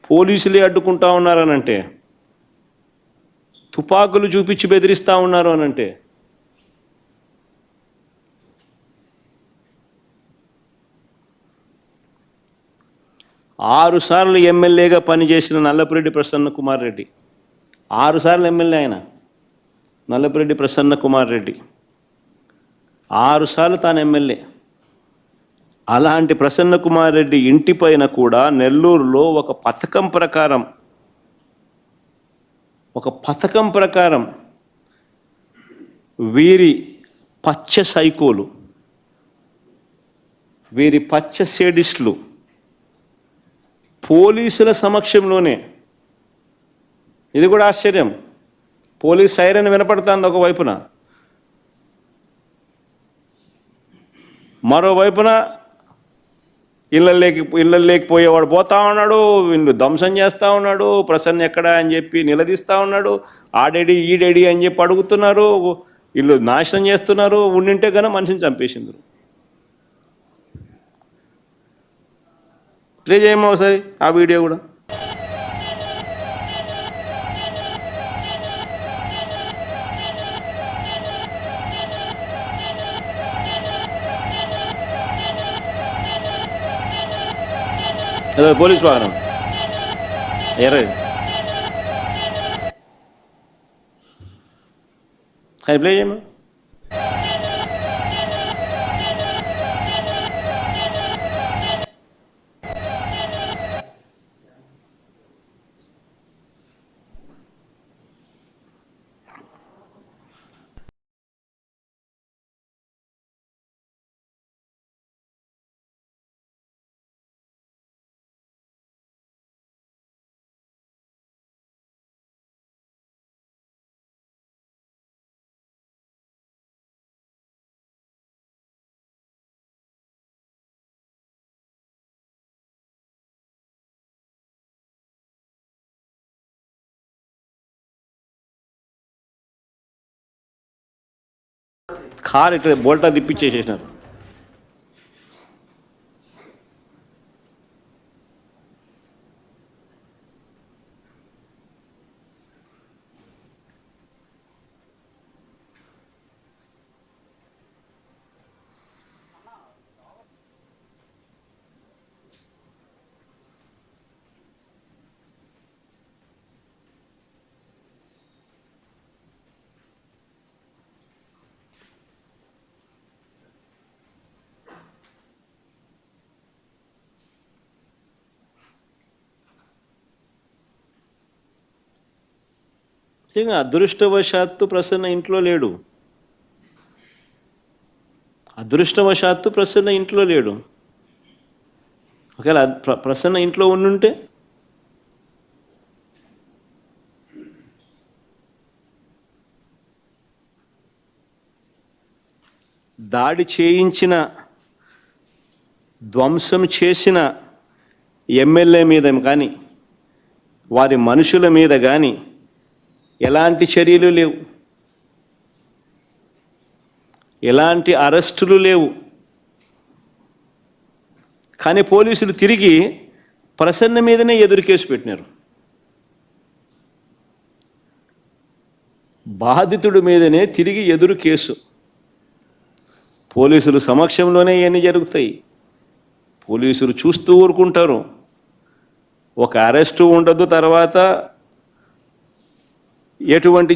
పోలీసులే అడ్డుకుంటా ఉన్నారనంటే, తుపాకులు చూపించి బెదిరిస్తూ ఉన్నారు అనంటే, ఆరుసార్లు ఎమ్మెల్యేగా పనిచేసిన నల్లపురెడ్డి ప్రసన్న కుమార్ రెడ్డి, 6 సార్లు ఎమ్మెల్యే ఆయన నల్లపురెడ్డి ప్రసన్న కుమార్ రెడ్డి, 6 సార్లు తాను ఎమ్మెల్యే. అలాంటి ప్రసన్న కుమార్ రెడ్డి ఇంటిపైన కూడా నెల్లూరులో ఒక పథకం ప్రకారం వీరి పచ్చ సైకోలు, వీరి పచ్చ సేడిస్టులు పోలీసుల సమక్షంలోనే, ఇది కూడా ఆశ్చర్యం, పోలీస్ సైరన్ వినపడుతుంది ఒకవైపున, మరోవైపున ఇళ్ళల్లోకి పోయేవాడు పోతా ఉన్నాడు, వీళ్ళు ధ్వంసం చేస్తూ ఉన్నాడు, ప్రసన్న ఎక్కడా అని చెప్పి నిలదీస్తూ ఉన్నాడు, ఆడేడి ఈడేడి అని చెప్పి అడుగుతున్నారు, వీళ్ళు నాశనం చేస్తున్నారు, ఉండింటే కనుక మనిషిని చంపేసిండ్రు. ప్లే చేయమో ఒకసారి ఆ వీడియో కూడా. అదే పోలీస్ వాహనం ఎర్ర ప్లే చేయమో. కారు ఇక్కడ బోల్టా తిప్పించేసేసినారు. అదృష్టవశాత్తు ప్రసన్న ఇంట్లో లేడు, అదృష్టవశాత్తు ప్రసన్న ఇంట్లో లేడు. ఒకవేళ ప్రసన్న ఇంట్లో ఉండుంటే దాడి చేయించిన, ధ్వంసం చేసిన ఎమ్మెల్యే మీద కానీ వారి మనుషుల మీద కానీ ఎలాంటి చర్యలు లేవు, ఎలాంటి అరెస్టులు లేవు. కానీ పోలీసులు తిరిగి ప్రసన్న మీదనే ఎదురు కేసు పెట్టినారు, బాధితుడి మీదనే తిరిగి ఎదురు కేసు. పోలీసులు సమక్షంలోనే ఇవన్నీ జరుగుతాయి, పోలీసులు చూస్తూ ఊరుకుంటారు. ఒక అరెస్టు ఉండదు, తర్వాత ఎటువంటి